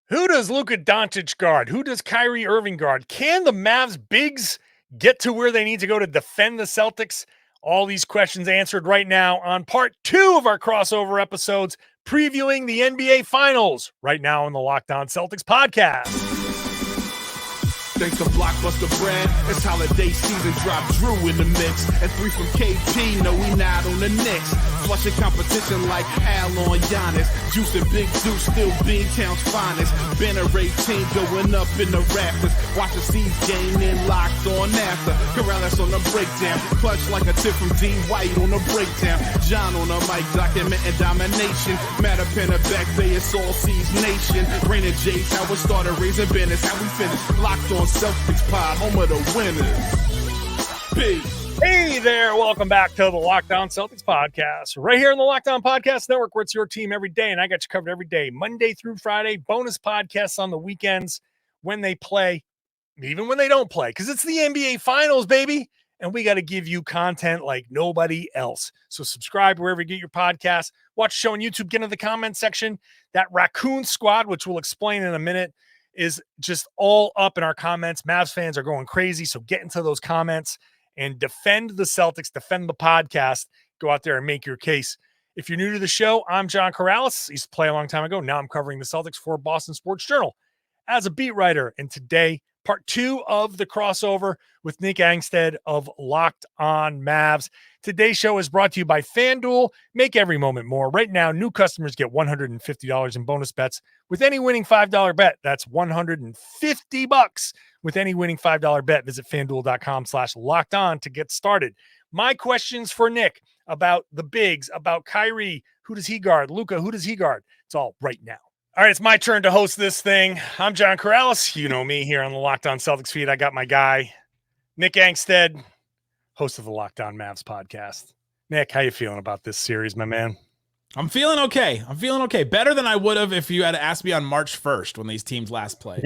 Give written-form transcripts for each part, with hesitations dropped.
Who does Luka Doncic guard? Who does Kyrie Irving guard? Can the Mavs bigs get to where they need to go to defend the Celtics? All these questions answered right now on part 2 of our crossover episodes previewing the NBA Finals right now on the Locked On Celtics podcast. Thanks to Blockbuster brand, it's holiday season. Drop Drew in the mix. And 3 from KP, no, we not on the Knicks. Flushing competition like Al on Giannis. Juice and Big Deuce, still Beantown's finest. Banner 18 going up in the rafters. Watch the C's game in Locked On after. Karalis on the breakdown. Clutch like a tip from D. White on the breakdown. John on the mic, documenting domination. Matter pen a back bay, it's all C's nation. Rain and J's, how we started, raising banners, how we finished. Locked On Celtics pod, home of the winners. Peace. Hey there, welcome back to the Locked On Celtics podcast. Right here on the Locked On Podcast Network, where it's your team every day, and I got you covered every day, Monday through Friday. Bonus podcasts on the weekends when they play, even when they don't play, because it's the NBA Finals, baby, and we got to give you content like nobody else. So subscribe wherever you get your podcasts. Watch the show on YouTube, get into the comment section. That Raccoon Squad, which we'll explain in a minute, is just all up in our comments. Mavs fans are going crazy, so get into those comments and defend the Celtics, defend the podcast. Go out there and make your case. If you're new to the show, I'm John Karalis. I used to play a long time ago. Now I'm covering the Celtics for Boston Sports Journal as a beat writer. And today, part 2 of the crossover with Nick Angstadt of Locked On Mavs. Today's show is brought to you by FanDuel. Make every moment more. Right now, new customers get $150 in bonus bets with any winning $5 bet. That's $150 with any winning $5 bet. Visit FanDuel.com/lockedon to get started. My questions for Nick about the bigs, about Kyrie. Who does he guard? Luka, who does he guard? It's all right now. All right, it's my turn to host this thing. I'm John Karalis. You know me here on the Locked On Celtics feed. I got my guy, Nick Angstadt, host of the Locked On Mavs podcast. Nick, how you feeling about this series, my man? I'm feeling okay. Better than I would have if you had asked me on March 1st when these teams last played.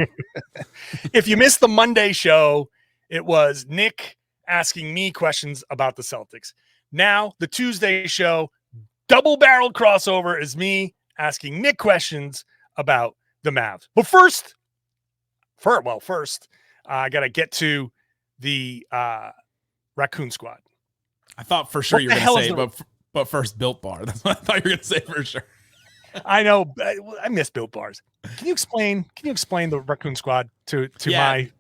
If you missed the Monday show, it was Nick asking me questions about the Celtics. Now, the Tuesday show, double-barreled crossover, is me asking Nick questions about the Mavs. But first, I got to get to the Raccoon Squad. I thought for sure you were going to say, but first, Built Bar. That's what I thought you were going to say for sure. I know. I miss Built Bars. Can you explain the Raccoon Squad to my...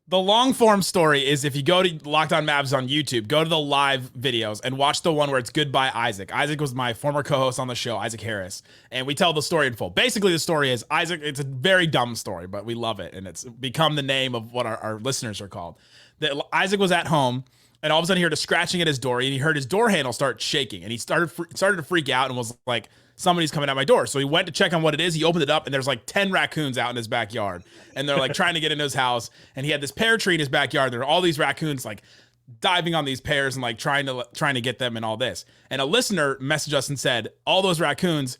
The long form story is if you go to Locked On Mavs on YouTube, go to the live videos and watch the one where it's Goodbye Isaac. Isaac was my former co-host on the show, Isaac Harris, and we tell the story in full. Basically, the story is Isaac, it's a very dumb story, but we love it, and it's become the name of what our listeners are called. That Isaac was at home, and all of a sudden he heard a scratching at his door, and he heard his door handle start shaking, and he started to freak out and was like, somebody's coming at my door. So he went to check on what it is. He opened it up, and there's like 10 raccoons out in his backyard. And they're like trying to get into his house. And he had this pear tree in his backyard. There are all these raccoons like diving on these pears and like trying to get them and all this. And a listener messaged us and said, all those raccoons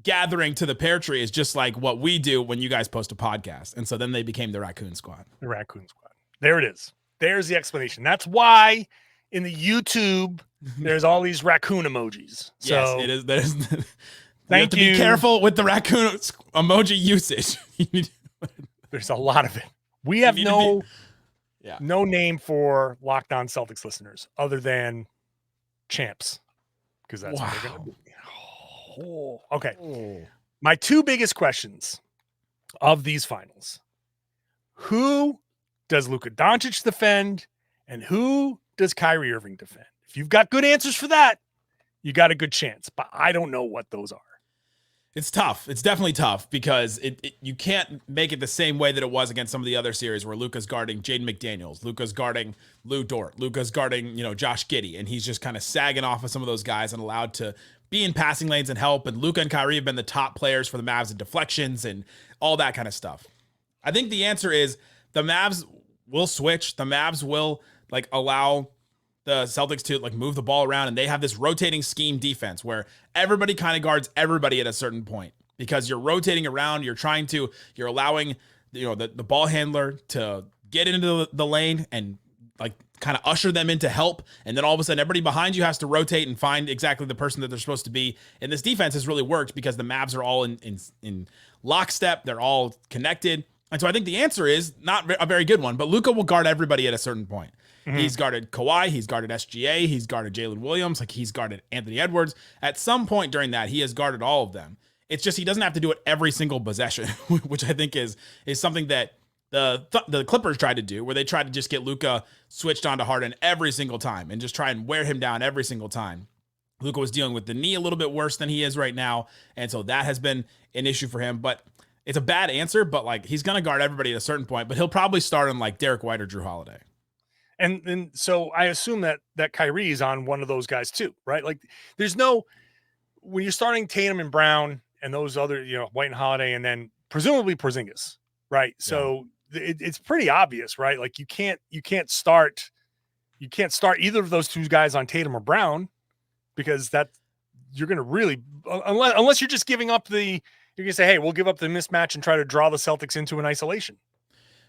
gathering to the pear tree is just like what we do when you guys post a podcast. And so then they became the Raccoon Squad. The Raccoon Squad. There it is. There's the explanation. That's why in the YouTube, there's all these raccoon emojis. So yes, it is. Thank you. Be careful with the raccoon emoji usage. There's a lot of it. We have no name for Locked On Celtics listeners other than champs, because that's what they're going to be. Oh, okay. Oh. My 2 biggest questions of these finals: who does Luka Doncic defend, and who does Kyrie Irving defend? If you've got good answers for that, you got a good chance. But I don't know what those are. It's tough. It's definitely tough because you can't make it the same way that it was against some of the other series where Luka's guarding Jaden McDaniels, Luka's guarding Lou Dort, Luka's guarding, Josh Giddey, and he's just kind of sagging off of some of those guys and allowed to be in passing lanes and help. And Luka and Kyrie have been the top players for the Mavs in deflections and all that kind of stuff. I think the answer is the Mavs will switch. The Mavs will allow the Celtics to move the ball around, and they have this rotating scheme defense where everybody kind of guards everybody at a certain point because you're rotating around. You're allowing the ball handler to get into the lane and kind of usher them into help. And then all of a sudden everybody behind you has to rotate and find exactly the person that they're supposed to be. And this defense has really worked because the Mavs are all in lockstep. They're all connected. And so I think the answer is not a very good one, but Luka will guard everybody at a certain point. Mm-hmm. He's guarded Kawhi. He's guarded SGA. He's guarded Jaylen Williams. Like, he's guarded Anthony Edwards. At some point during that, he has guarded all of them. It's just he doesn't have to do it every single possession, which I think is something that the Clippers tried to do, where they tried to just get Luka switched onto Harden every single time and just try and wear him down every single time. Luka was dealing with the knee a little bit worse than he is right now, and so that has been an issue for him. But it's a bad answer, but like, he's going to guard everybody at a certain point, but he'll probably start on like Derek White or Drew Holiday. And so I assume that Kyrie is on one of those guys too, right? Like, when you're starting Tatum and Brown and those other, White and Holiday, and then presumably Porzingis, right? Yeah. So it's pretty obvious, right? Like, you can't start either of those two guys on Tatum or Brown, because you're going to really, unless you're just giving up you're going to say, hey, we'll give up the mismatch and try to draw the Celtics into an isolation.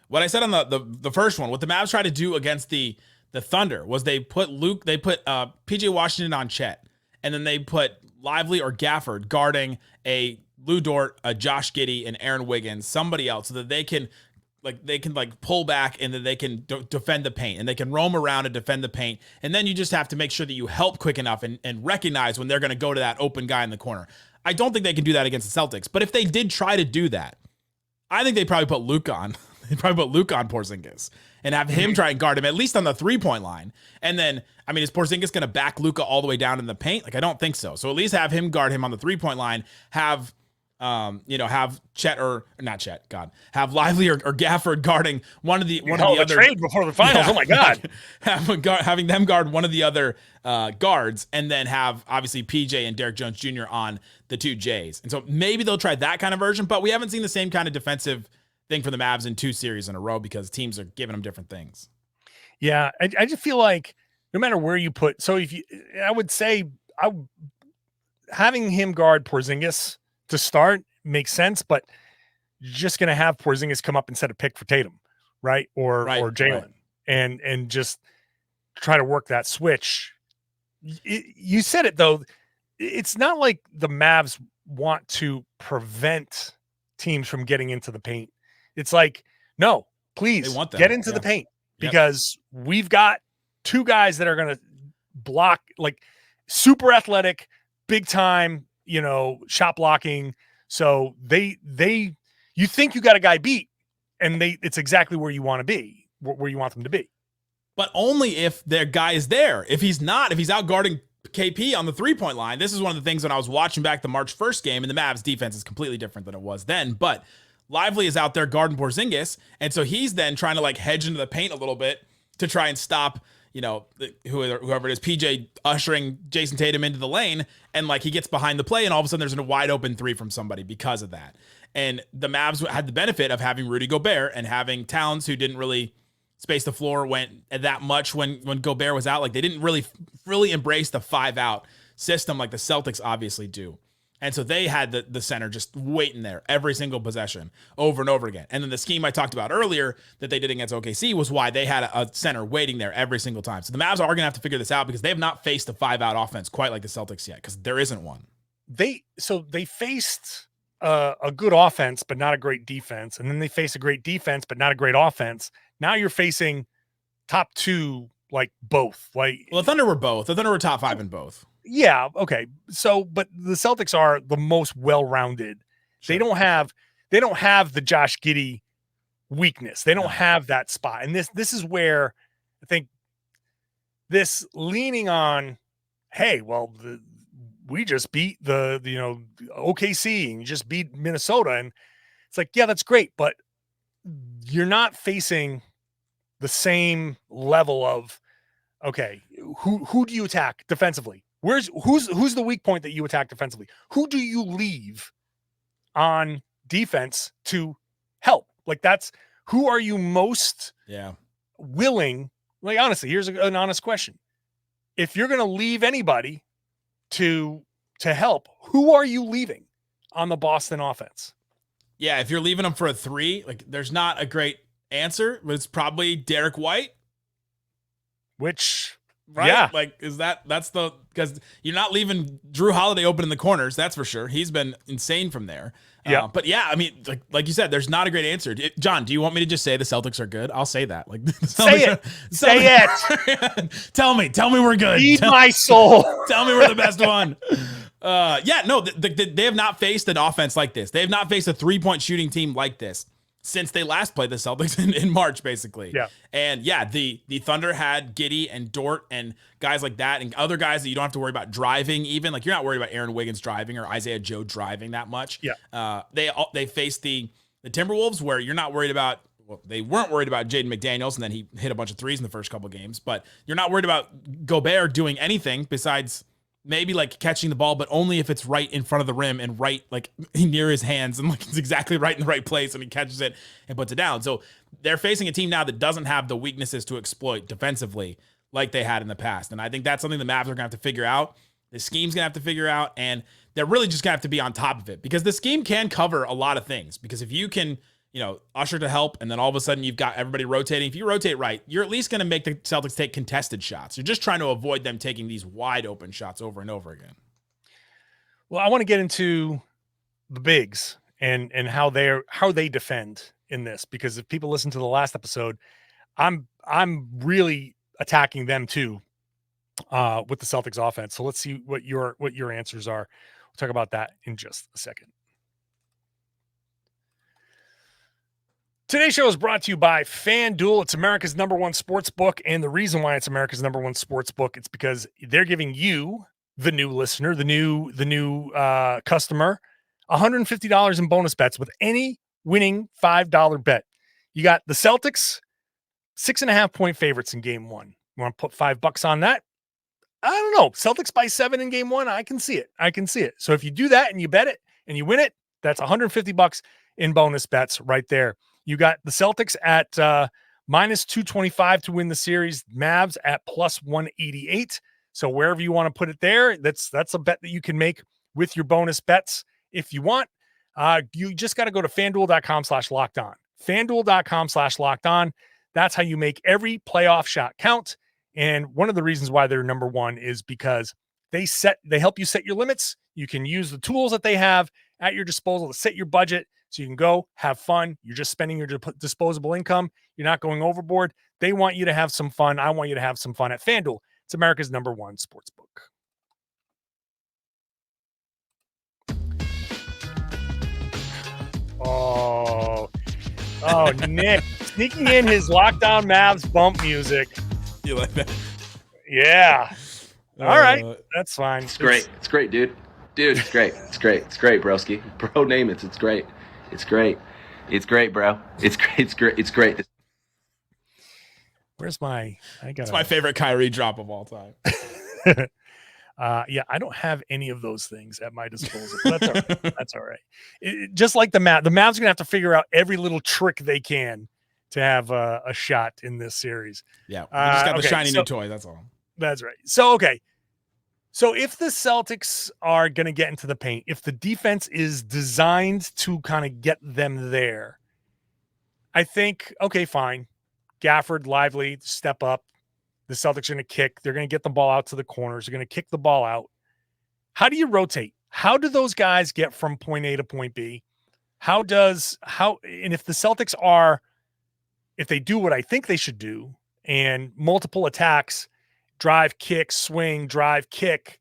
What I said on the first one, what the Mavs tried to do against the Thunder was they put PJ Washington on Chet, and then they put Lively or Gafford guarding a Lou Dort, a Josh Giddey, and Aaron Wiggins, somebody else, so that they can pull back, and then they can defend the paint, and they can roam around and defend the paint. And then you just have to make sure that you help quick enough and recognize when they're going to go to that open guy in the corner. I don't think they can do that against the Celtics, but if they did try to do that, I think they probably put Luka on. They probably put Luka on Porzingis and have him try and guard him at least on the 3-point line. And then, I mean, is Porzingis going to back Luka all the way down in the paint? Like, I don't think so. So at least have him guard him on the 3-point line. Have Chet have Lively or Gafford guarding one of the other trade before the finals. Yeah. Oh my God. Having them guard one of the other guards, and then have obviously PJ and Derek Jones Jr. on the 2 J's. And so maybe they'll try that kind of version, but we haven't seen the same kind of defensive thing for the Mavs in 2 series in a row, because teams are giving them different things. Yeah. I just feel like no matter where you put, so I would say having him guard Porzingis to start makes sense, but you're just going to have Porzingis come up and set a pick for Tatum, right? Or Jaylen, and just try to work that switch. You said it though. It's not like the Mavs want to prevent teams from getting into the paint. It's like, no, please get into the paint, because we've got 2 guys that are going to block, like, super athletic, big time, shot blocking. So you think you got a guy beat, and it's exactly where you want to be, where you want them to be. But only if their guy is there. If he's not, if he's out guarding KP on the 3-point line, this is one of the things when I was watching back the March 1st game, and the Mavs defense is completely different than it was then, but Lively is out there guarding Porzingis, and so he's then trying to like hedge into the paint a little bit to try and stop, whoever it is, PJ ushering Jayson Tatum into the lane, and like he gets behind the play, and all of a sudden there's a wide open 3 from somebody because of that. And the Mavs had the benefit of having Rudy Gobert and having Towns, who didn't really space the floor that much when Gobert was out. Like, they didn't really embrace the 5-out system like the Celtics obviously do. And so they had the center just waiting there every single possession over and over again. And then the scheme I talked about earlier that they did against OKC was why they had a center waiting there every single time. So the Mavs are going to have to figure this out, because they have not faced a 5-out offense quite like the Celtics yet, because there isn't one. They faced a good offense, but not a great defense. And then they face a great defense, but not a great offense. Now you're facing top 2, like, both. Like, well, the Thunder were both. The Thunder were top 5 in both. Yeah. Okay. So, but the Celtics are the most well-rounded. Sure. They don't have the Josh Giddey weakness. They don't have that spot. And this is where I think this leaning on, hey, well, we just beat the OKC, and you just beat Minnesota. And it's like, yeah, that's great, but you're not facing the same level of, okay, who do you attack defensively? Who's the weak point that you attack defensively? Who do you leave on defense to help? Like, who are you most willing? Like, honestly, here's an honest question. If you're going to leave anybody to help, who are you leaving on the Boston offense? Yeah, if you're leaving them for a 3, like, there's not a great answer, but it's probably Derek White. Which right? Yeah. Like, because you're not leaving Drew Holiday open in the corners. That's for sure. He's been insane from there. Yeah. But yeah, I mean, like you said, there's not a great answer. John, do you want me to just say the Celtics are good? I'll say that. Like, Say it. Tell me we're good. Feed my soul. Tell me we're the best one. They have not faced an offense like this. They have not faced a 3-point shooting team like this since they last played the Celtics in March, basically. Yeah. And yeah, the Thunder had Giddey and Dort and guys like that and other guys that you don't have to worry about driving even. Like, you're not worried about Aaron Wiggins driving or Isaiah Joe driving that much. Yeah. They faced the Timberwolves, where you're not worried about, well, they weren't worried about Jaden McDaniels, and then he hit a bunch of threes in the first couple games, but you're not worried about Gobert doing anything besides maybe like catching the ball, but only if it's right in front of the rim and right like near his hands and like it's exactly right in the right place and he catches it and puts it down. So they're facing a team now that doesn't have the weaknesses to exploit defensively like they had in the past. And I think that's something the Mavs are going to have to figure out. The scheme's going to have to figure out, and they're really just going to have to be on top of it, because the scheme can cover a lot of things. Because if you can, usher to help, and then all of a sudden you've got everybody rotating. If you rotate right, you're at least going to make the Celtics take contested shots. You're just trying to avoid them taking these wide open shots over and over again. Well, I want to get into the bigs and how they defend in this, because if people listen to the last episode, I'm really attacking them too with the Celtics offense. So let's see what your answers are. We'll talk about that in just a second. Today's show is brought to you by FanDuel. It's America's #1 sports book, and the reason why it's America's #1 sports book, it's because they're giving you, the new listener, the new customer, $150 in bonus bets with any winning $5 bet. You got the Celtics, 6.5-point favorites in Game 1. You want to put $5 on that? I don't know. Celtics by 7 in Game 1. I can see it. So if you do that and you bet it and you win it, that's $150 in bonus bets right there. You got the Celtics at -225 to win the series, Mavs at +188. So wherever you want to put it there, that's a bet that you can make with your bonus bets if you want. You just got to go to FanDuel.com/lockedon. FanDuel.com/lockedon. That's how you make every playoff shot count. And one of the reasons why they're #1 is because they help you set your limits. You can use the tools that they have at your disposal to set your budget, so you can go have fun. You're just spending your disposable income. You're not going overboard. They want you to have some fun. I want you to have some fun at FanDuel. It's America's #1 sports book. Oh, Nick sneaking in his Lockdown Mavs bump music. You like that? Yeah. All right. That's fine. It's great. It's great, dude. Dude, it's great. It's great. It's great, broski. Bro, name it. It's great. It's great. It's great, bro. It's great. It's great. It's great. Where's my? It's my favorite Kyrie drop of all time. Yeah, I don't have any of those things at my disposal. But that's all right. That's all right. Just like the Mavs are gonna have to figure out every little trick they can to have a shot in this series. Yeah, we just got the shiny new toy. That's all. That's right. So okay. So if the Celtics are going to get into the paint, if the defense is designed to kind of get them there, I think, okay, fine. Gafford, Lively, step up. The Celtics are going to kick. They're going to get the ball out to the corners. They're going to kick the ball out. How do you rotate? How do those guys get from point A to point B? And if the Celtics if they do what I think they should do, and multiple attacks, drive, kick, swing, drive, kick,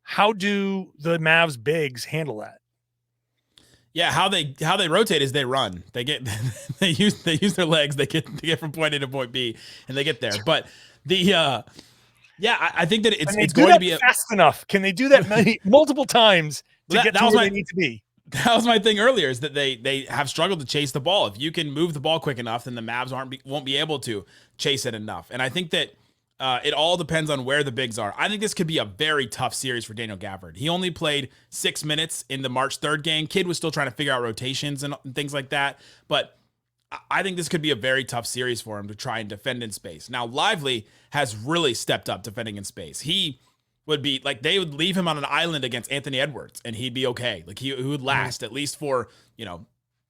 how do the Mavs bigs handle that? Yeah, how they rotate is they run. They use their legs. They get from point A to point B, and they get there. But I think that it's going to be fast enough. Can they do that multiple times to get to where they need to be? That was my thing earlier, is that they have struggled to chase the ball. If you can move the ball quick enough, then the Mavs won't be able to chase it enough. And I think that it all depends on where the bigs are. I think this could be a very tough series for Daniel Gafford. He only played 6 minutes in the March 3rd game. Kid was still trying to figure out rotations and things like that. But I think this could be a very tough series for him to try and defend in space. Now, Lively has really stepped up defending in space. He would be like, they would leave him on an island against Anthony Edwards and he'd be okay. Like he would last at least for,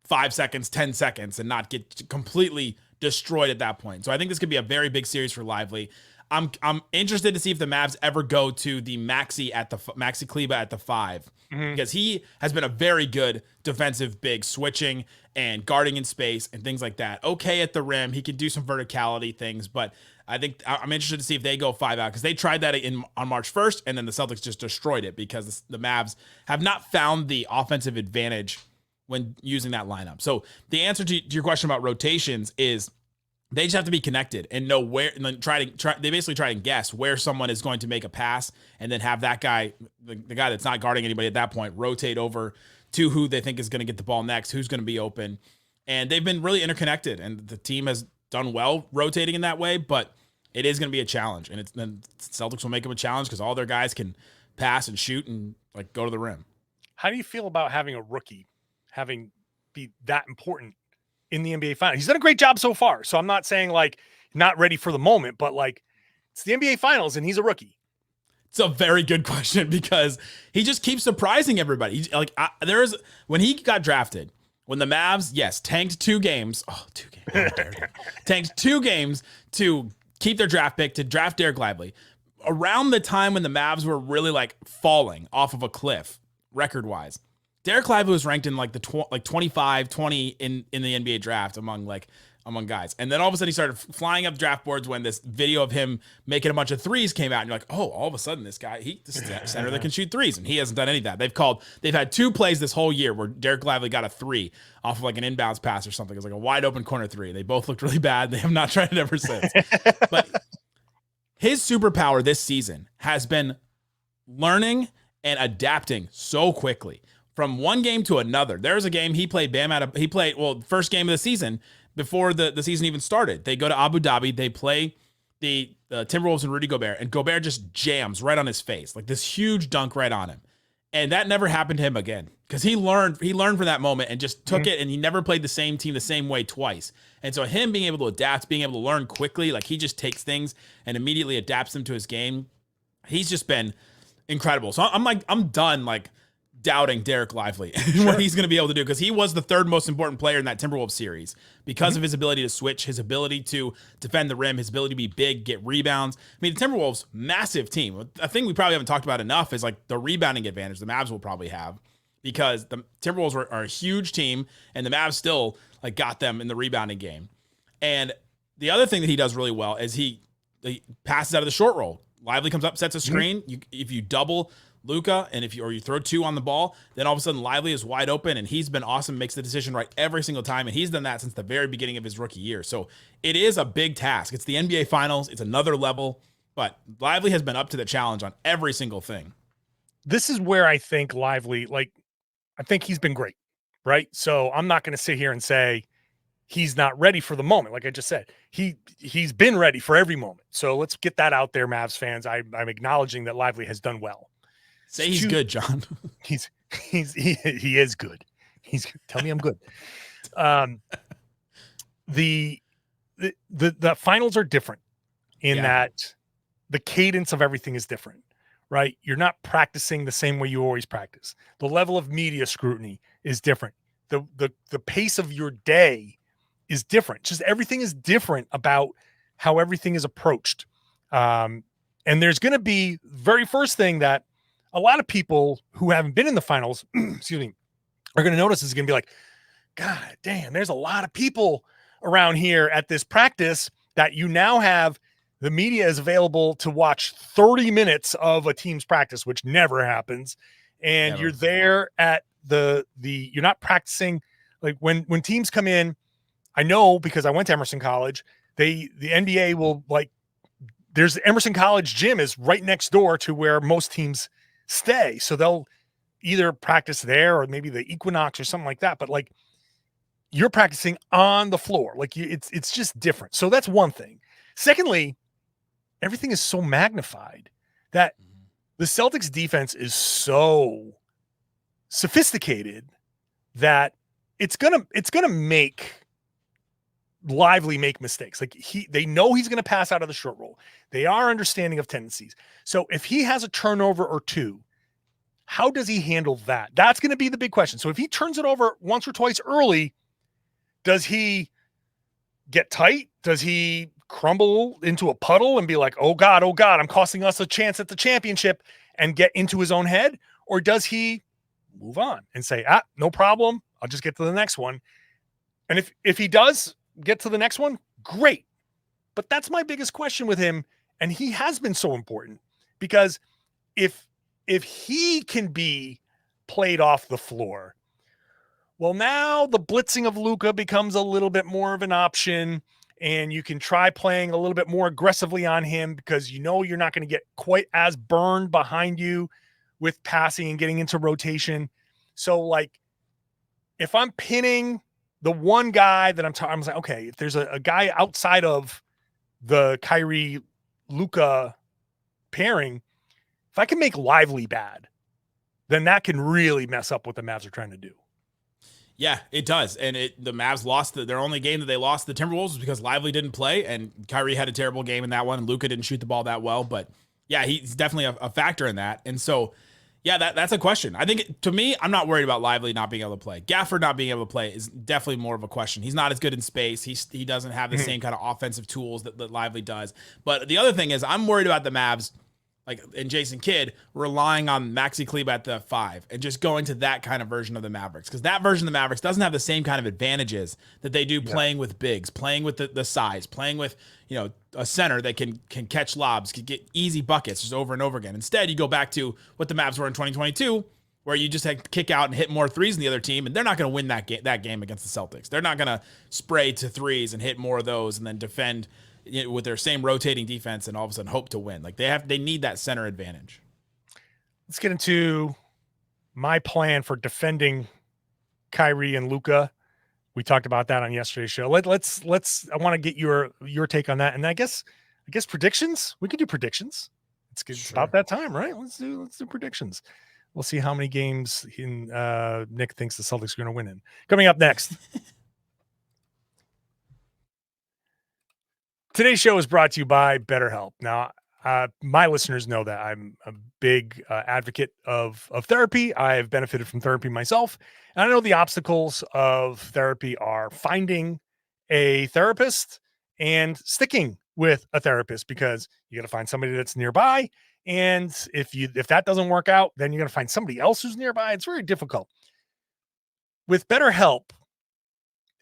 5 seconds, 10 seconds and not get completely destroyed at that point. So I think this could be a very big series for Lively. I'm interested to see if the Mavs ever go to the Maxi Kleba at the 5, because he has been a very good defensive big, switching and guarding in space and things like that. Okay at the rim, he can do some verticality things, but I think I'm interested to see if they go 5 out, because they tried that on March 1st, and then the Celtics just destroyed it because the Mavs have not found the offensive advantage when using that lineup. So the answer to your question about rotations is they just have to be connected and know where, and then they basically try and guess where someone is going to make a pass, and then have that guy, the guy that's not guarding anybody at that point, rotate over to who they think is going to get the ball next, who's going to be open. And they've been really interconnected, and the team has done well rotating in that way, but it is going to be a challenge, and then Celtics will make them a challenge because all their guys can pass and shoot and like go to the rim. How do you feel about having a rookie be that important in the NBA Finals? He's done a great job so far, so I'm not saying like not ready for the moment, but like it's the NBA Finals and he's a rookie. It's a very good question, because he just keeps surprising everybody. When he got drafted, when the Mavs, tanked 2 games. Oh, 2 games. Tanked 2 games to keep their draft pick to draft Dereck Lively. Around the time when the Mavs were really like falling off of a cliff record-wise, Dereck Lively was ranked in like the 25, 20 in the NBA draft among guys. And then all of a sudden he started flying up draft boards when this video of him making a bunch of threes came out, and you're like, oh, all of a sudden this guy, this is a center that can shoot threes, and he hasn't done any of that. They've had 2 plays this whole year where Dereck Lively got a 3 off of like an inbounds pass or something. It was like a wide open corner 3. They both looked really bad. They have not tried it ever since. But his superpower this season has been learning and adapting so quickly from one game to another. There's a game he played first game of the season before the season even started. They go to Abu Dhabi, they play the Timberwolves and Rudy Gobert, and Gobert just jams right on his face, like this huge dunk right on him. And that never happened to him again, because he learned from that moment and just took it, and he never played the same team the same way twice. And so him being able to adapt, being able to learn quickly, like he just takes things and immediately adapts them to his game. He's just been incredible. So I'm done like doubting Dereck Lively what he's going to be able to do, because he was the 3rd most important player in that Timberwolves series because of his ability to switch, his ability to defend the rim, his ability to be big, get rebounds. I mean, the Timberwolves, massive team. A thing we probably haven't talked about enough is like the rebounding advantage the Mavs will probably have, because the Timberwolves are a huge team, and the Mavs still like got them in the rebounding game. And the other thing that he does really well is he passes out of the short roll. Lively comes up, sets a screen. If you double Luka, and if you throw 2 on the ball, then all of a sudden Lively is wide open, and he's been awesome, makes the decision right every single time, and he's done that since the very beginning of his rookie year. So it is a big task. It's the NBA Finals. It's another level, but Lively has been up to the challenge on every single thing. This is where I think Lively, I think he's been great, right? So I'm not going to sit here and say he's not ready for the moment. Like I just said, he's been ready for every moment. So let's get that out there, Mavs fans. I'm acknowledging that Lively has done well. Say he's good, John. He is good. Tell me I'm good. The finals are different in that the cadence of everything is different, right? You're not practicing the same way you always practice. The level of media scrutiny is different. The pace of your day is different. Just everything is different about how everything is approached. And there's going to be very first thing that a lot of people who haven't been in the finals, excuse me, are going to notice is going to be like, God damn, there's a lot of people around here at this practice that you now have. The media is available to watch 30 minutes of a team's practice, which never happens. And you're there at you're not practicing. Like when teams come in, I know because I went to Emerson College, the NBA will there's Emerson College gym is right next door to where most teams stay. So they'll either practice there or maybe the Equinox or something like that. But you're practicing on the floor. It's just different. So that's one thing. Secondly, everything is so magnified that the Celtics defense is so sophisticated that it's gonna make Lively make mistakes. They know he's going to pass out of the short roll. They are understanding of tendencies. So if he has a turnover or 2, how does he handle that? That's going to be the big question. So if he turns it over once or twice early, does he get tight? Does he crumble into a puddle and be like, oh God, I'm costing us a chance at the championship, and get into his own head? Or does he move on and say, no problem, I'll just get to the next one? And if he does get to the next one, great. But that's my biggest question with him. And he has been so important, because if he can be played off the floor, well, now the blitzing of Luka becomes a little bit more of an option, and you can try playing a little bit more aggressively on him, because you know you're not going to get quite as burned behind you with passing and getting into rotation. So, like, if I'm pinning the one guy that I'm like, okay, if there's a guy outside of the Kyrie Luka pairing, if I can make Lively bad, then that can really mess up what the Mavs are trying to do. Yeah, it does. And the Mavs lost their only game that they lost the Timberwolves was because Lively didn't play, and Kyrie had a terrible game in that one, and Luka didn't shoot the ball that well. But yeah, he's definitely a factor in that. And so, yeah, that's a question. I think, to me, I'm not worried about Lively not being able to play. Gafford not being able to play is definitely more of a question. He's not as good in space. He doesn't have the same kind of offensive tools that Lively does. But the other thing is, I'm worried about the Mavs, like, and Jason Kidd, relying on Maxi Kleber at the 5 and just going to that kind of version of the Mavericks, because that version of the Mavericks doesn't have the same kind of advantages that they do playing with bigs, playing with the size, playing with, you know, a center that can catch lobs, can get easy buckets just over and over again. Instead, you go back to what the Mavs were in 2022, where you just had to kick out and hit more threes than the other team, and they're not going to win that game against the Celtics. They're not going to spray to threes and hit more of those and then defend with their same rotating defense and all of a sudden hope to win. Like, they need that center advantage. Let's get into my plan for defending Kyrie and Luka. We talked about that on yesterday's show. Let's I want to get your take on that. And I guess predictions. We could do predictions. It's about that time, right? Let's do predictions. We'll see how many games Nick thinks the Celtics are going to win in. Coming up next. Today's show is brought to you by BetterHelp. Now, my listeners know that I'm a big advocate of therapy. I've benefited from therapy myself. And I know the obstacles of therapy are finding a therapist and sticking with a therapist, because you got to find somebody that's nearby. And if that doesn't work out, then you're going to find somebody else who's nearby. It's very difficult. With BetterHelp,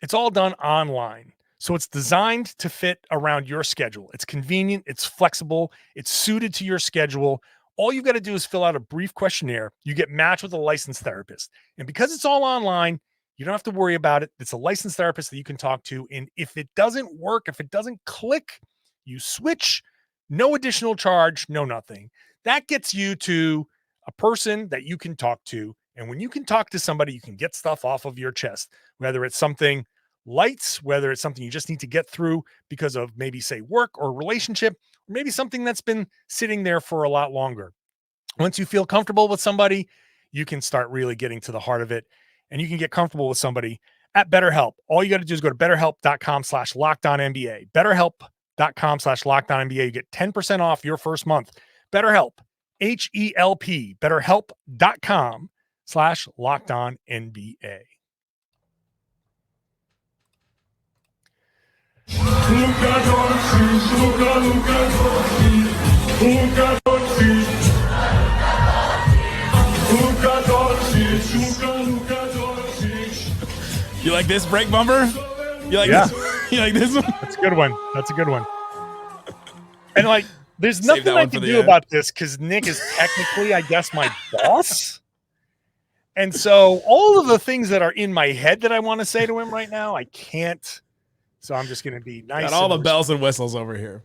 it's all done online. So it's designed to fit around your schedule. It's convenient, it's flexible, it's suited to your schedule. All you've got to do is fill out a brief questionnaire. You get matched with a licensed therapist. And because it's all online, you don't have to worry about it. It's a licensed therapist that you can talk to. And if it doesn't work, if it doesn't click, you switch. No additional charge, no nothing. That gets you to a person that you can talk to. And when you can talk to somebody, you can get stuff off of your chest, whether it's something lights, whether it's something you just need to get through because of maybe, say, work or relationship, or maybe something that's been sitting there for a lot longer. Once you feel comfortable with somebody, you can start really getting to the heart of it, and you can get comfortable with somebody at BetterHelp. All you got to do is go to BetterHelp.com/LockedOnNBA. BetterHelp.com/LockedOnNBA. You get 10% off your first month. BetterHelp, HELP. BetterHelp.com/LockedOnNBA. Luka Doncic, Luka Doncic, Luka Doncic, Luka Doncic. You like this break bumper? You like this? You like this one? That's a good one. And, like, there's nothing I can do about this because Nick is technically, I guess, my boss. And so all of the things that are in my head that I want to say to him right now, I can't. So I'm just going to be nice. Got all the bells and whistles over here.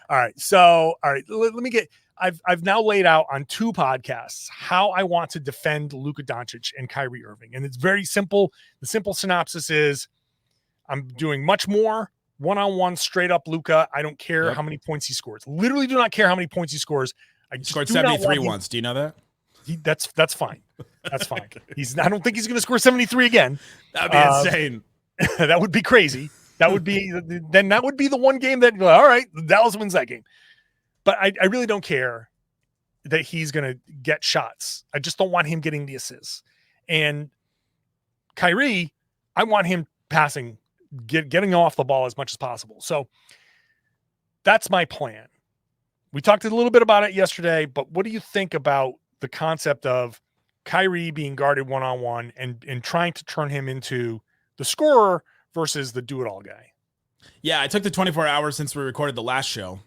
All right. So, let me get, I've now laid out on 2 podcasts how I want to defend Luka Doncic and Kyrie Irving. And it's very simple. The simple synopsis is I'm doing much more one-on-one straight up Luka. I don't care how many points he scores. Literally do not care how many points he scores. He scored 73 once. Do you know that? That's fine. That's fine. I don't think he's going to score 73 again. That'd be insane. That would be crazy. That would be the one game that, all right, Dallas wins that game. But I really don't care that he's going to get shots. I just don't want him getting the assists. And Kyrie, I want him passing getting off the ball as much as possible. So that's my plan. We talked a little bit about it yesterday, but what do you think about the concept of Kyrie being guarded one-on-one and trying to turn him into the scorer versus the do-it-all guy? Yeah, I took the 24 hours since we recorded the last show,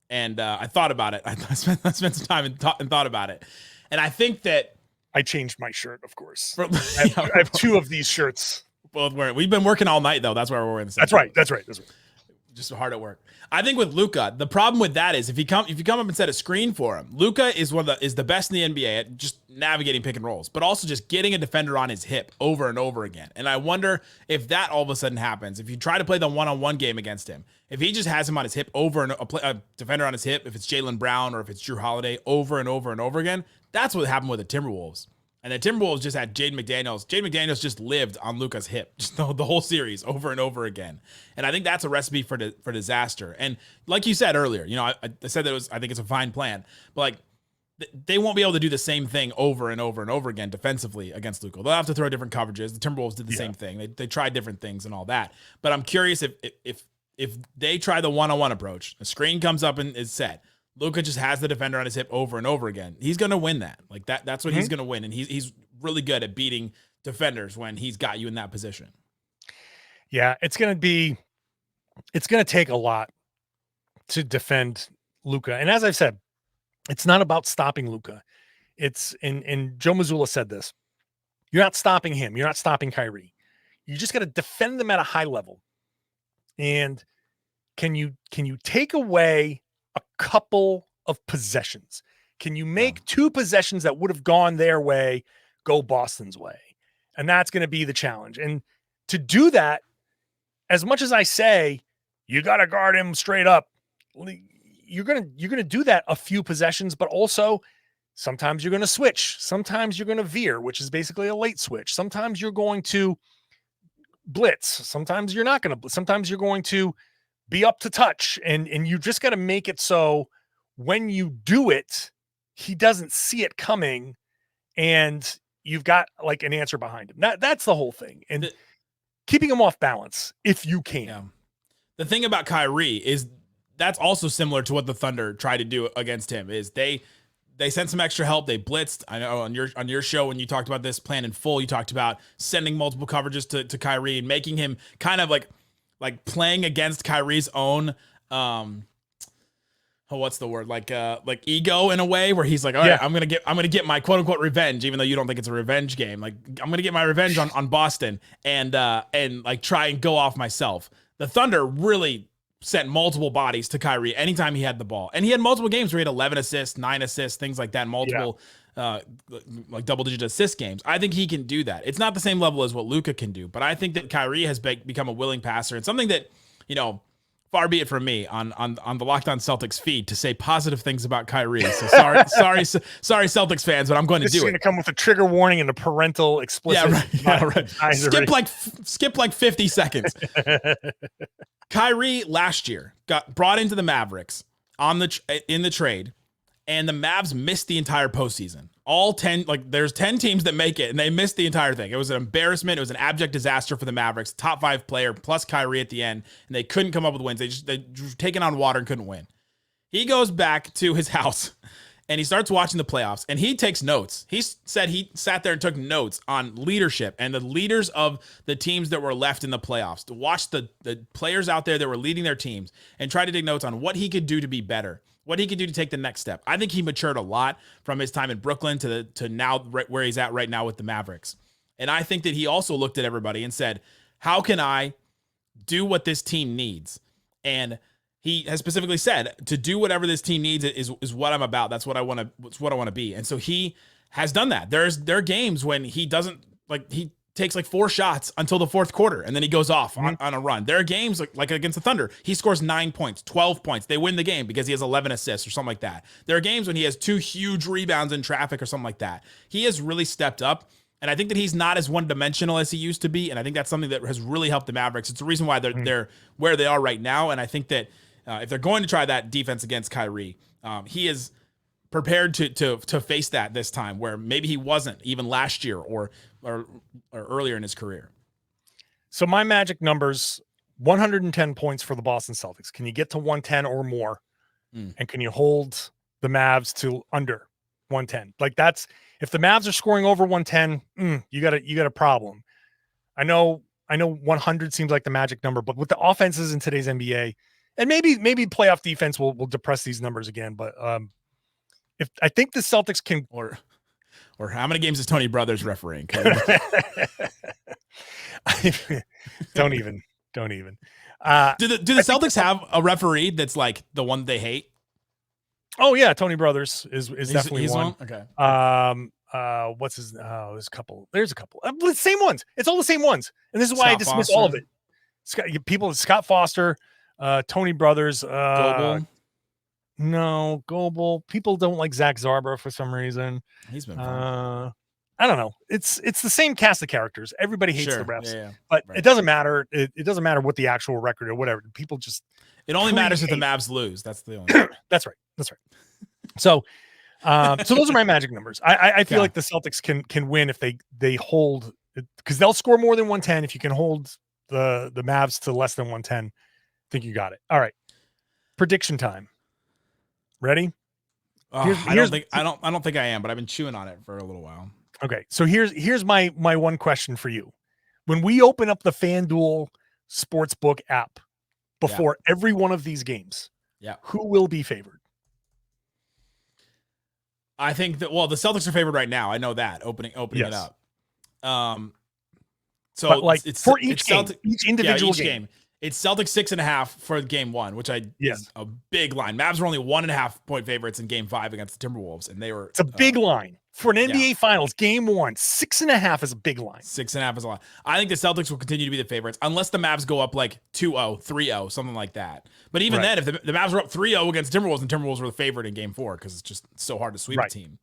and I thought about it. I spent some time and thought about it. And I think that I changed my shirt, of course. I have two of these shirts. Both wearing. We've been working all night, though. That's why we're wearing the same. That's right. Just hard at work. I think with Luka, the problem with that is if you come up and set a screen for him, Luka is the best in the NBA at just navigating pick and rolls, but also just getting a defender on his hip over and over again. And I wonder if that all of a sudden happens. If you try to play the one-on-one game against him, if he just has him on his hip over and a defender on his hip, if it's Jaylen Brown or if it's Drew Holiday over and over and over again, that's what happened with the Timberwolves. And the Timberwolves just had Jaden McDaniels. Jaden McDaniels just lived on Luka's hip just the whole series over and over again. And I think that's a recipe for disaster. And like you said earlier, I said that I think it's a fine plan, but like they won't be able to do the same thing over and over and over again defensively against Luka. They'll have to throw different coverages. The Timberwolves did the same thing. They tried different things and all that. But I'm curious if they try the one-on-one approach, the screen comes up and is set. Luka just has the defender on his hip over and over again. He's going to win that. Like that's what he's going to win. And he's really good at beating defenders when he's got you in that position. Yeah, it's going to take a lot to defend Luka. And as I've said, it's not about stopping Luka. And Joe Mazzulla said this. You're not stopping him. You're not stopping Kyrie. You just got to defend them at a high level. And can you take away a couple of possessions? Can you make two possessions that would have gone their way go Boston's way? And that's going to be the challenge. And to do that, as much as I say, you got to guard him straight up, you're going to do that a few possessions, but also sometimes you're going to switch. Sometimes you're going to veer, which is basically a late switch. Sometimes you're going to blitz. Sometimes you're not going to, sometimes you're going to be up to touch, and you just got to make it so when you do it, he doesn't see it coming, and you've got like an answer behind him. That's the whole thing, and keeping him off balance if you can. Yeah. The thing about Kyrie is that's also similar to what the Thunder tried to do against him. Is they sent some extra help. They blitzed. I know on your show when you talked about this plan in full, you talked about sending multiple coverages to Kyrie and making him kind of like playing against Kyrie's own what's the word? Like ego in a way where he's like, all right, I'm gonna get my quote unquote revenge, even though you don't think it's a revenge game. Like I'm gonna get my revenge on Boston and like try and go off myself. The Thunder really sent multiple bodies to Kyrie anytime he had the ball. And he had multiple games where he had 11 assists, 9 assists, things like that, multiple like double-digit assist games. I think he can do that. It's not the same level as what Luka can do, but I think that Kyrie has become a willing passer, and something that, far be it from me on the Locked On Celtics feed to say positive things about Kyrie. So sorry Celtics fans, but I'm going to do it. This is going to come with a trigger warning and a parental explicit. Yeah, right. Skip like 50 seconds. Kyrie last year got brought into the Mavericks in the trade, and the Mavs missed the entire postseason. All 10, there's 10 teams that make it, and they missed the entire thing. It was an embarrassment. It was an abject disaster for the Mavericks. Top 5 player plus Kyrie at the end, and they couldn't come up with wins. They were taken on water and couldn't win. He goes back to his house, and he starts watching the playoffs, and he takes notes. He said he sat there and took notes on leadership and the leaders of the teams that were left in the playoffs, to watch the players out there that were leading their teams and try to take notes on what he could do to be better, what he could do to take the next step. I think he matured a lot from his time in Brooklyn to now where he's at right now with the Mavericks. And I think that he also looked at everybody and said, how can I do what this team needs? And he has specifically said to do whatever this team needs is what I'm about. That's what I want to be. And so he has done that. There are games when he doesn't he takes 4 shots until the fourth quarter, and then he goes off on a run. There are games like against the Thunder, he scores 9 points, 12 points. They win the game because he has 11 assists or something like that. There are games when he has 2 huge rebounds in traffic or something like that. He has really stepped up, and I think that he's not as one-dimensional as he used to be, and I think that's something that has really helped the Mavericks. It's the reason why they're where they are right now, and I think that if they're going to try that defense against Kyrie, he is prepared to face that this time, where maybe he wasn't even last year or earlier in his career. So my magic numbers, 110 points for the Boston Celtics. Can you get to 110 or more? And can you hold the Mavs to under 110? Like that's if the Mavs are scoring over 110, you got a problem. I know 100 seems like the magic number, but with the offenses in today's NBA, and maybe playoff defense will depress these numbers again. But if I think the Celtics can, or how many games is Tony Brothers refereeing? Don't even. Do the Celtics have a referee that's like the one they hate? Oh yeah, Tony Brothers is definitely he's one. Okay. What's his? Oh, there's a couple. The same ones. It's all the same ones, and this is why Scott I dismiss Foster. all of it. Scott Foster, Tony Brothers, Goebel. No, Goebel. People don't like Zach Zarba for some reason. He's been fun. I don't know. It's the same cast of characters. Everybody hates the refs, but right. it doesn't matter. It doesn't matter what the actual record or whatever. People just. It only matters if the Mavs lose. That's the only. That's right. So those are my magic numbers. I feel like the Celtics can win if they hold, because they'll score more than 110. If you can hold the Mavs to less than 110, I think you got it. All right. Prediction time. Ready? I don't think I am, but I've been chewing on it for a little while. Okay. So here's my one question for you. When we open up the FanDuel Sportsbook app before every one of these games, who will be favored? I think that the Celtics are favored right now. I know that opening it up. So but like it's for each game, Celtic, each individual each game. It's Celtics 6.5 for game 1, which is a big line. Mavs were only 1.5 point favorites in game 5 against the Timberwolves, and it's a big line for an NBA Finals game 1. 6.5 is a big line. 6.5 is a lot. I think the Celtics will continue to be the favorites unless the Mavs go up like 2-0, 3-0, something like that. But even then, if the Mavs were up 3-0 against Timberwolves, and Timberwolves were the favorite in game 4 because it's just so hard to sweep a team.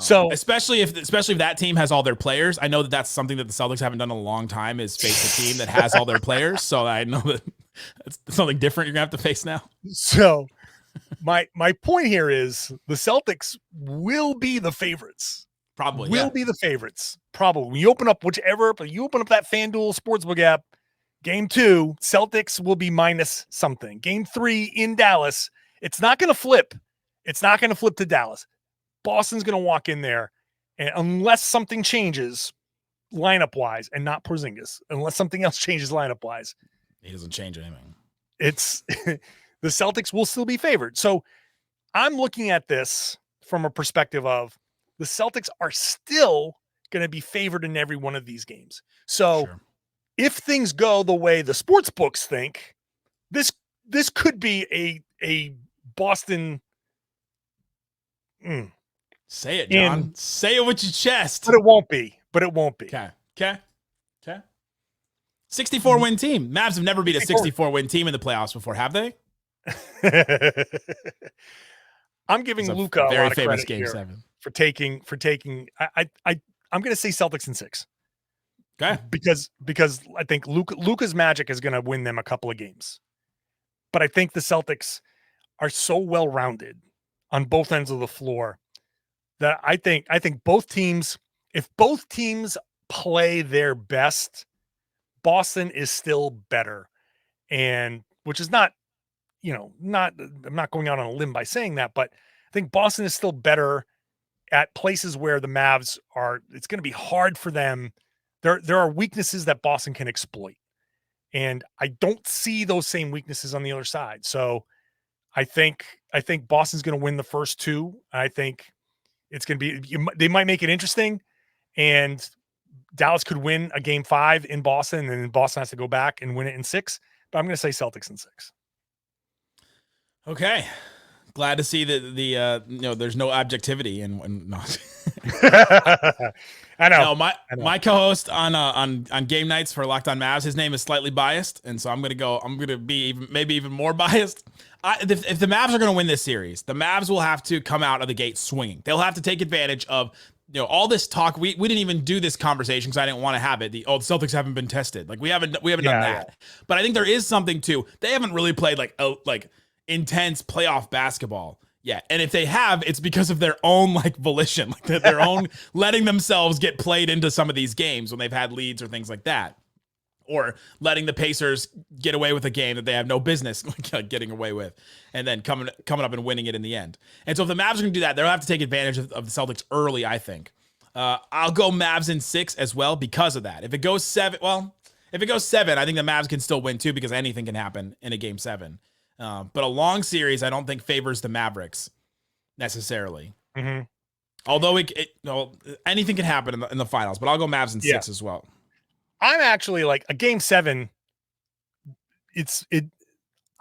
So especially if that team has all their players, I know that's something that the Celtics haven't done in a long time, is face a team that has all their players. So I know that it's something different you're gonna have to face now. So my point here is the Celtics will be the favorites. Probably be the favorites. Probably. When you open up that FanDuel Sportsbook app, game 2, Celtics will be minus something. Game 3 in Dallas, it's not gonna flip. It's not gonna flip to Dallas. Boston's going to walk in there, and unless something changes lineup-wise, and not Porzingis, unless something else changes lineup-wise. He doesn't change anything. It's the Celtics will still be favored. So I'm looking at this from a perspective of the Celtics are still going to be favored in every one of these games. So if things go the way the sports books think, this could be a Boston Say it, John. Say it with your chest. But it won't be. Okay. 64-win team. Mavs have never beat a 64-win team in the playoffs before, have they? I'm giving Luka a very lot of famous credit game here 7 for taking. I'm going to say Celtics in 6. Okay. Because I think Luka's magic is going to win them a couple of games. But I think the Celtics are so well rounded on both ends of the floor that I think both teams, if both teams play their best, Boston is still better. And which is not, I'm not going out on a limb by saying that, but I think Boston is still better at places where the Mavs are. It's going to be hard for them. There are weaknesses that Boston can exploit. And I don't see those same weaknesses on the other side. So I think Boston's going to win the first 2. I think it's going to be, they might make it interesting, and Dallas could win a game 5 in Boston, and then Boston has to go back and win it in 6. But I'm going to say Celtics in 6. Okay. Glad to see that there's no objectivity and not. I know. No, my co-host on game nights for Locked On Mavs, his name is slightly biased, and so I'm gonna be maybe even more biased. If the Mavs are gonna win this series, the Mavs will have to come out of the gate swinging. They'll have to take advantage of all this talk. We didn't even do this conversation because I didn't want to have it. The Celtics haven't been tested. Like we haven't done that. Yeah. But I think there is something to. They haven't really played like intense playoff basketball. Yeah, and if they have, it's because of their own volition, their own letting themselves get played into some of these games when they've had leads or things like that. or letting the Pacers get away with a game that they have no business getting away with, and then coming up and winning it in the end. And so if the Mavs are going to do that, they'll have to take advantage of the Celtics early, I think. I'll go Mavs in 6 as well because of that. If it goes 7, I think the Mavs can still win too, because anything can happen in a game 7. But a long series, I don't think favors the Mavericks necessarily. Mm-hmm. Although anything can happen in the finals, but I'll go Mavs in 6 as well. I'm actually like a game 7. It's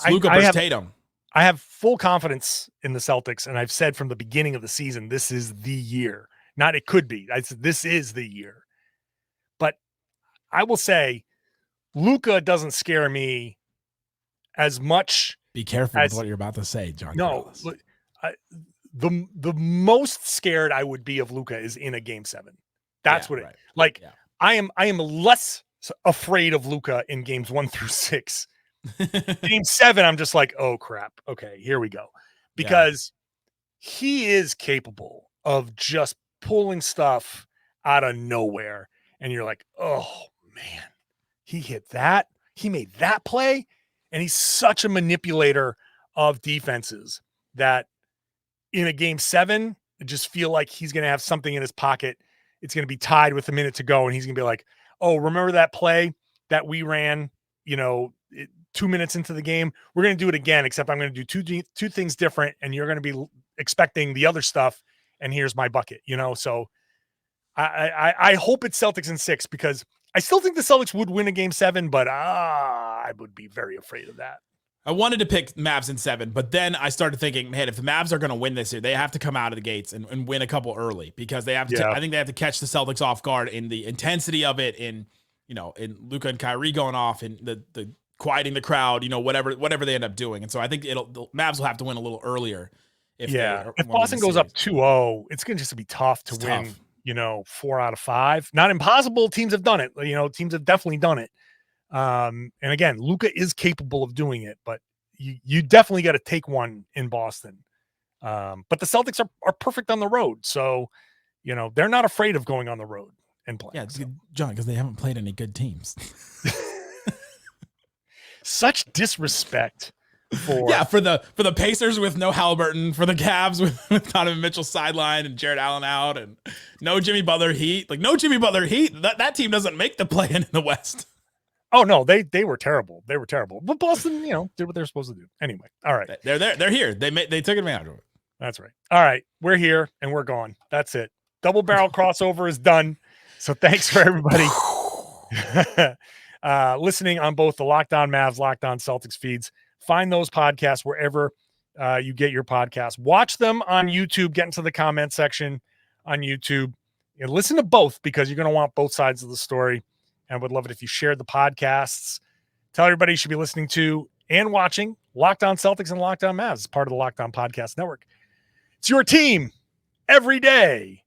Luka versus Tatum. I have full confidence in the Celtics, and I've said from the beginning of the season, this is the year. Not it could be. I said this is the year. But I will say, Luka doesn't scare me as much. Be careful with what you're about to say, John. No, the most scared I would be of Luka is in a game 7. That's what it like. Yeah. I am less afraid of Luka in games 1 through 6. Game 7, I'm just like, oh crap. Okay, here we go. Because he is capable of just pulling stuff out of nowhere. And you're like, oh man, he hit that. He made that play. And he's such a manipulator of defenses that in a game 7, I just feel like he's going to have something in his pocket. It's going to be tied with a minute to go. And he's going to be like, oh, remember that play that we ran, 2 minutes into the game? We're going to do it again, except I'm going to do two things different. And you're going to be expecting the other stuff. And here's my bucket, So I hope it's Celtics in 6, because I still think the Celtics would win a game 7, but I would be very afraid of that. I wanted to pick Mavs in 7, but then I started thinking, man, if the Mavs are going to win this year, they have to come out of the gates and win a couple early, because they have to. I think they have to catch the Celtics off guard in the intensity of it, in Luka and Kyrie going off, and the quieting the crowd, whatever they end up doing. And so I think the Mavs will have to win a little earlier. If Boston goes up 2-0, it's going to just be tough to win. 4 out of 5. Not impossible. Teams have done it. Teams have definitely done it. And again, Luka is capable of doing it, but you definitely got to take one in Boston. But the Celtics are perfect on the road. So, they're not afraid of going on the road and playing. Yeah, John, because they haven't played any good teams. Such disrespect for the Pacers with no Halliburton, for the Cavs with Donovan Mitchell sideline and Jared Allen out, and no Jimmy Butler Heat. Like, no Jimmy Butler Heat. That team doesn't make the play in the West. Oh no, they were terrible. They were terrible. But Boston, did what they're supposed to do. Anyway, all right. They're there. They're here. They took advantage of it. That's right. All right, we're here and we're gone. That's it. Double barrel crossover is done. So thanks for everybody listening on both the Locked On Mavs, Locked On Celtics feeds. Find those podcasts wherever you get your podcasts. Watch them on YouTube. Get into the comment section on YouTube and listen to both, because you're going to want both sides of the story. And would love it if you shared the podcasts. Tell everybody you should be listening to and watching Locked On Celtics and Locked On Mavs, as part of the Locked On Podcast Network. It's your team every day.